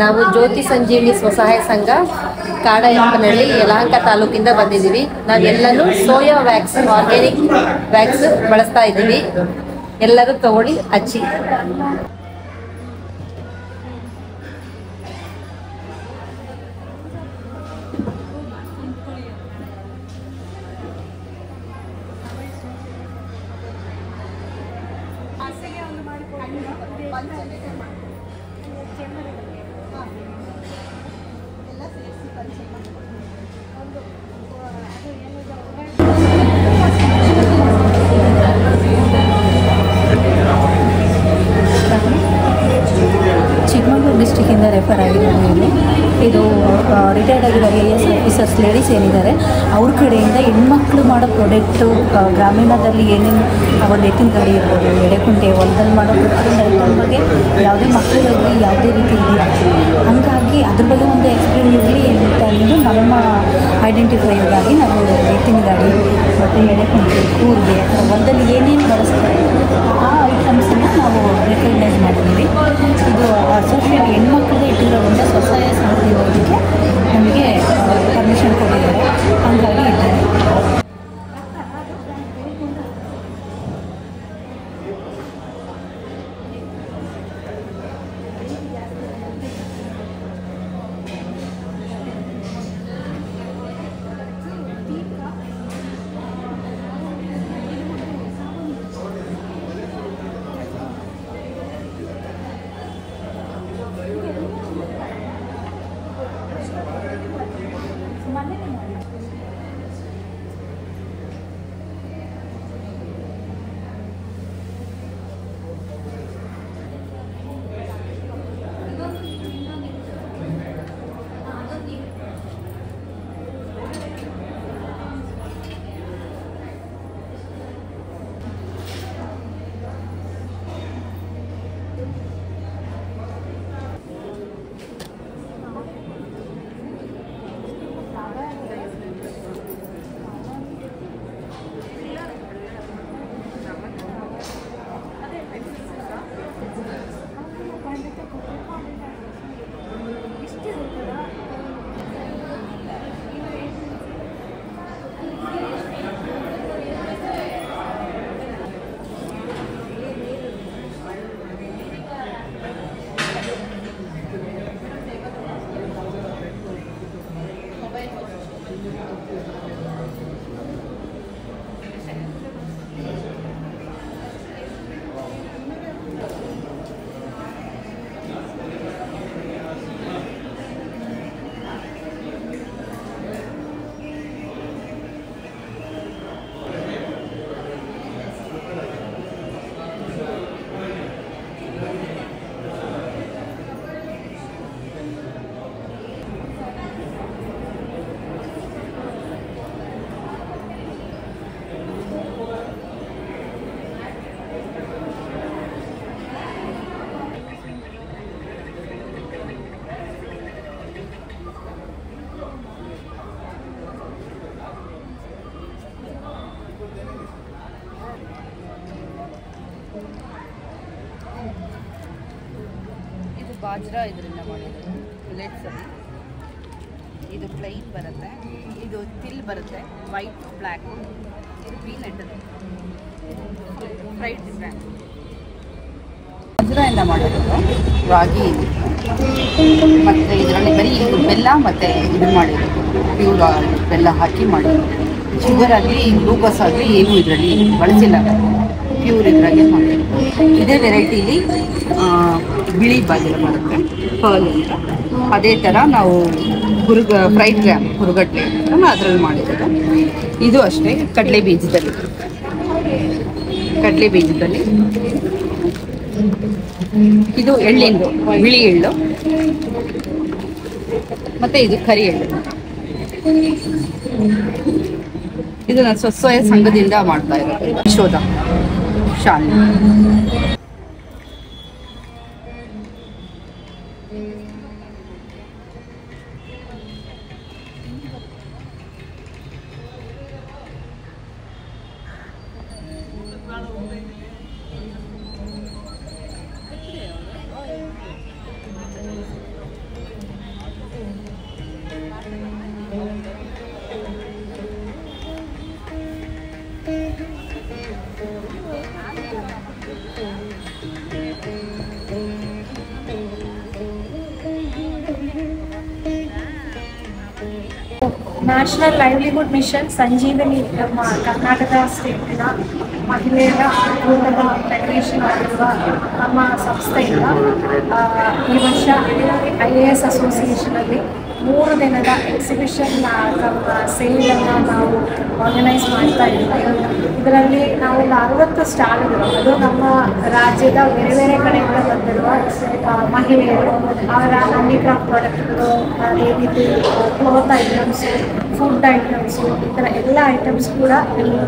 ನಾವು ಜ್ಯೋತಿ ಸಂಜೀವಿನಿ ಸ್ವಸಹಾಯ ಸಂಘ ಕಾಡಯಪ್ಪನಹಳ್ಳಿ ಯಲಹಂಕ ತಾಲೂಕಿಂದ ಬಂದಿದ್ದೀವಿ. ನಾವೆಲ್ಲರೂ ಸೋಯಾ ವ್ಯಾಕ್ಸ್ ಆರ್ಗ್ಯಾನಿಕ್ ವ್ಯಾಕ್ಸ್ ಬಳಸ್ತಾ ಇದ್ದೀವಿ. ಎಲ್ಲರೂ ತಗೊಳ್ಳಿ, ಹಚ್ಚಿ. ಚಿಕ್ಕಮಗಳೂರು ಡಿಸ್ಟಿಕ್ಕಿಂದ ರೆಫರ್ ಆಗಿರೋದು. ಇದು ರಿಟೈರ್ಡ್ ಆಗಿರೋ AS ಆಫೀಸರ್ಸ್ ಲೇಡೀಸ್ ಏನಿದ್ದಾರೆ ಅವ್ರ ಕಡೆಯಿಂದ ಹೆಣ್ಮಕ್ಳು ಮಾಡೋ ಪ್ರಾಡಕ್ಟು ಗ್ರಾಮೀಣದಲ್ಲಿ ಏನೇನು ಒಂದು ಎತ್ತಿನ ಗಾಡಿ ಇರ್ಬೋದು, ಎಡೆಕುಂಟೆ ಹೊಲದಲ್ಲಿ ಮಾಡೋ ಪ್ರತಿಯೊಂದು ಬಗ್ಗೆ ಯಾವುದೇ ಮಕ್ಕಳಿಗೆ ಯಾವುದೇ ರೀತಿ ಇಲ್ಲ. ಹಂಗಾಗಿ ಅದ್ರ ಬಗ್ಗೆ ಒಂದು ಎಕ್ಸ್ಪ್ಲೇನ್ ಇರಲಿ ಅಂತ ಅಂದು ನಮ್ಮ ಐಡೆಂಟಿಫೈಗಾಗಿ ನಾವು ಎತ್ತಿನ ಗಾಡಿ ಮತ್ತು ಎಡೆಕುಂಟೆ, ಕೂರ್ಗೆ ಹೊಲದಲ್ಲಿ ಏನೇನು ಬಳಸ್ತಾರೆ ಆ ಐಟಮ್ಸನ್ನು ನಾವು ರೆಕಗ್ನೈಸ್ ಮಾಡಿದ್ದೀವಿ. ಇದು ಅಸೋಸಿಯೇಟ್ ಹೆಣ್ಮಕ್ಳದೇ ಇಟ್ಟಿರೋದ್ರಿಂದ ಸ್ವಸಹಾಯ ಸಂಘದಕ್ಕೆ ನಮಗೆ ಪರ್ಮಿಷನ್ ಕೊಟ್ಟಿದ್ದಾರೆ. ಹಾಗಾಗಿ ಇದ್ದಾರೆ. ಬಾಜ್ರಾ ಇದರಿಂದ ಮಾಡಿರೋದು ಮಿಲೆಟ್ಸ್. ಇದು ಪ್ಲೈನ್ ಬರುತ್ತೆ, ಇದು ತಿಲ್ ಬರುತ್ತೆ, ವೈಟ್ ಬ್ಲ್ಯಾಕ್, ಇದು ಪೀನಟ್. ಫ್ರೈಡ್ ಗ್ರಾಮ್ ವಜ್ರದಿಂದ ಮಾಡಿರೋದು ರಾಗಿ ಮತ್ತು ಇದರಲ್ಲಿ ಬರೀ ಇದು ಬೆಲ್ಲ ಮತ್ತು ಇದು ಮಾಡಿರೋದು ಪ್ಯೂರ್ ಬೆಲ್ಲ ಹಾಕಿ ಮಾಡಿರೋದು. ಶುಗರ್ ಆಗಲಿ ಗ್ಲೂಕೋಸ್ ಆಗಲಿ ಏನೂ ಇದರಲ್ಲಿ ಬಳಸಿಲ್ಲ, ಪ್ಯೂರ್ ಇದರಾಗೆ ಮಾಡಿರೋದು. ಇದೇ ವೆರೈಟೀಲಿ ಬಿಳಿ ಬಾಜಿರ ಬರುತ್ತೆ ಪರ್ಲ್ ಅಂತ. ಅದೇ ಥರ ನಾವು ಫ್ರೈಡ್ ಗ್ರಾಮ್ ಹುರುಗಡ್ಲೆ ಅಂತ ಅದರಲ್ಲಿ ಮಾಡಿರೋದು. ಇದು ಅಷ್ಟೇ ಕಡಲೆ ಬೀಜದಲ್ಲಿ ಇದು ಎಳ್ಳಿಂದು ಬಿಳಿ ಎಳ್ಳು, ಮತ್ತು ಇದು ಕರಿ ಎಳ್ಳು. ಇದು ನಾನು ಸ್ವಸಹಾಯ ಸಂಘದಿಂದ ಮಾಡ್ತಾ ಇರೋದು. ಶೋಧ ಶಾಲೆ ನ್ಯಾಷನಲ್ ಲೈವ್ಲಿಹುಡ್ ಮಿಷನ್ ಸಂಜೀವನಿ ನಮ್ಮ ಕರ್ನಾಟಕ ಸ್ಟೇಟಿನ ಮಹಿಳೆಯರ ಕೂಟದ ಫೆಡರೇಷನ್ ಆಗಿರುವ ನಮ್ಮ ಸಂಸ್ಥೆಯಿಂದ ಈ ವರ್ಷ IAS ಅಸೋಸಿಯೇಷನಲ್ಲಿ 3 ದಿನದ ಎಕ್ಸಿಬಿಷನ್ ಸೇಲನ್ನು ನಾವು ಆರ್ಗನೈಸ್ ಮಾಡ್ತಾ ಇದ್ದೀವಿ. ಇದರಲ್ಲಿ ನಾವು 40 ಸ್ಟಾಲ್ಗಳು, ಅದು ನಮ್ಮ ರಾಜ್ಯದ ಬೇರೆ ಬೇರೆ ಕಡೆಯಿಂದ ಬಂದಿರುವ ಮಹಿಳೆಯರು ಅವರ ಹ್ಯಾಂಡಿಕ್ರಾಫ್ಟ್ ಪ್ರಾಡಕ್ಟ್ಗಳು, ಅದೇ ರೀತಿ ಕ್ಲೋತ್ ಐಟಮ್ಸು, ಫುಡ್ ಐಟಮ್ಸು, ಈ ಥರ ಎಲ್ಲ ಐಟಮ್ಸ್ ಕೂಡ ಇಲ್ಲಿ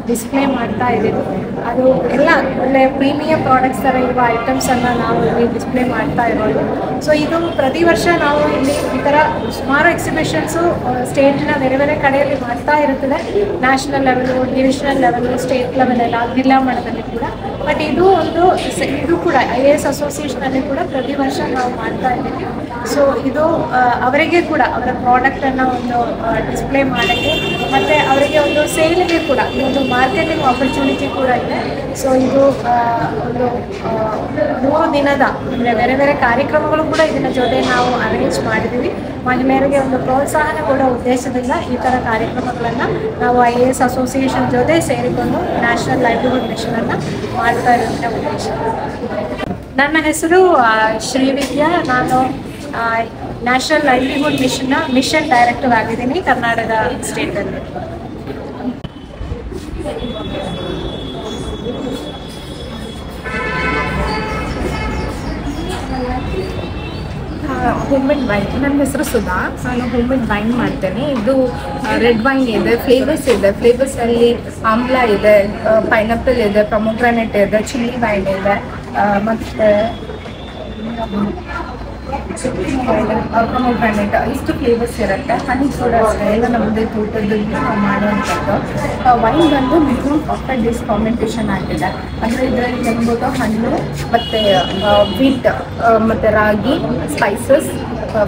ಡಿಸ್ಪ್ಲೇ ಮಾಡ್ತಾ ಇದ್ದೀವಿ. ಅದು ಎಲ್ಲ ಒಳ್ಳೆ ಪ್ರೀಮಿಯಂ ಪ್ರಾಡಕ್ಟ್ಸ್ ಥರ ಇರುವ ಐಟಮ್ಸನ್ನು ನಾವು ಇಲ್ಲಿ ಡಿಸ್ಪ್ಲೇ ಮಾಡ್ತಾ ಇರೋದು. ಸೊ ಇದು ಪ್ರತಿ ವರ್ಷ ನಾವು ಇಲ್ಲಿ ಈ ಥರ ಸುಮಾರು ಎಕ್ಸಿಬಿಷನ್ಸು ಸ್ಟೇಟಿನ ಬೇರೆ ಬೇರೆ ಕಡೆಯಲ್ಲಿ ಮಾಡ್ತಾ ಇರುತ್ತದೆ. National level, divisional level, state level ಎಲ್ಲ, ಜಿಲ್ಲಾ ಮಟ್ಟದಲ್ಲಿ ಕೂಡ. ಬಟ್ ಇದು ಇದು ಕೂಡ IAS ಅಸೋಸಿಯೇಷನಲ್ಲಿ ಕೂಡ ಪ್ರತಿ ವರ್ಷ ನಾವು ಮಾಡ್ತಾ ಇದ್ದೀವಿ. ಸೊ ಇದು ಅವರಿಗೆ ಕೂಡ ಅವರ ಪ್ರಾಡಕ್ಟನ್ನು ಒಂದು ಡಿಸ್ಪ್ಲೇ ಮಾಡೋಕ್ಕೆ ಮತ್ತು ಅವರಿಗೆ ಒಂದು ಸೇಲಿಗೆ ಕೂಡ ಒಂದು ಮಾರ್ಕೆಟಿಂಗ್ ಆಪರ್ಚುನಿಟಿ ಕೂಡ ಇದೆ. ಸೊ ಇದು ಒಂದು 3 ದಿನದ ಅಂದರೆ ಬೇರೆ ಬೇರೆ ಕಾರ್ಯಕ್ರಮಗಳು ಕೂಡ ಇದರ ಜೊತೆ ನಾವು ಅರೇಂಜ್ ಮಾಡಿದ್ದೀವಿ. ಮಹಿಳೆಯರಿಗೆ ಒಂದು ಪ್ರೋತ್ಸಾಹನ ಕೊಡೋ ಉದ್ದೇಶದಿಂದ ಈ ಥರ ಕಾರ್ಯಕ್ರಮಗಳನ್ನು ನಾವು IAS ಅಸೋಸಿಯೇಷನ್ ಜೊತೆ ಸೇರಿಕೊಂಡು ನ್ಯಾಷನಲ್ ಲೈವ್ಲಿಹುಡ್ ಮಿಷನನ್ನು ಮಾಡ್ತಾ ಇರೋದಕ್ಕೆ ಉದ್ದೇಶ. ನನ್ನ ಹೆಸರು ಶ್ರೀವಿದ್ಯಾ. ನಾನು ನ್ಯಾಷನಲ್ ಲೈವ್ಲಿಹುಡ್ ಮಿಷನ್ ಡೈರೆಕ್ಟರ್ ಆಗಿದ್ದೀನಿ ಕರ್ನಾಟಕ ಸ್ಟೇಟಲ್ಲಿ. Homemade wine. ನನ್ನ ಹೆಸರು ಸುಧಾ. ನಾನು ಹೋಮ್ಮೇಡ್ ವೈನ್ ಮಾಡ್ತೇನೆ. ಇದು ರೆಡ್ ವೈನ್ ಇದೆ, ಫ್ಲೇವರ್ಸ್ ಇದೆ. ಫ್ಲೇವರ್ಸಲ್ಲಿ ಆಮ್ಲ ಇದೆ, ಪೈನಾಪಲ್ ಇದೆ, ಪ್ರೊಮೊಗ್ರಾನೇಟ್ ಇದೆ, ಚಿಲ್ಲಿ ವೈನ್ ಇದೆ, ಮತ್ತು ಪ್ರೊಮೊಗ್ರಾನೇಟ್, ಇಷ್ಟು ಫ್ಲೇವರ್ಸ್ ಇರುತ್ತೆ. ಹನಿ ಕೂಡ ಅಷ್ಟೇ, ಎಲ್ಲ ನಮ್ಮದೇ ತೋಟದಲ್ಲಿ ನಾವು ಮಾಡುವಂಥದ್ದು. ವೈನ್ ಬಂದು ಮಿನಿಮಮ್ 40 ಡೇಸ್ ಫರ್ಮೆಂಟೇಷನ್ ಆಗಿದೆ. ಅಂದರೆ ಇದರಲ್ಲಿ ನೆನ್ಬೋದು ಹಣ್ಣು ಮತ್ತು ವೀಟ್ ಮತ್ತು ರಾಗಿ, ಸ್ಪೈಸಸ್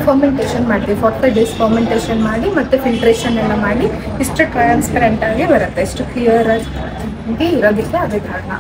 ಫರ್ಮೆಂಟೇಷನ್ ಮಾಡ್ತೀವಿ. 40 ಡೇಸ್ ಫರ್ಮೆಂಟೇಷನ್ ಮಾಡಿ ಮತ್ತು ಫಿಲ್ಟ್ರೇಷನ್ ಎಲ್ಲ ಮಾಡಿ ಇಷ್ಟು ಟ್ರಾನ್ಸ್ಪರೆಂಟಾಗಿ ಬರುತ್ತೆ. ಇಷ್ಟು ಕ್ಲಿಯರ್ ಆಗಿ ಇರೋದಕ್ಕೆ ಅದೇ ಕಾರಣ.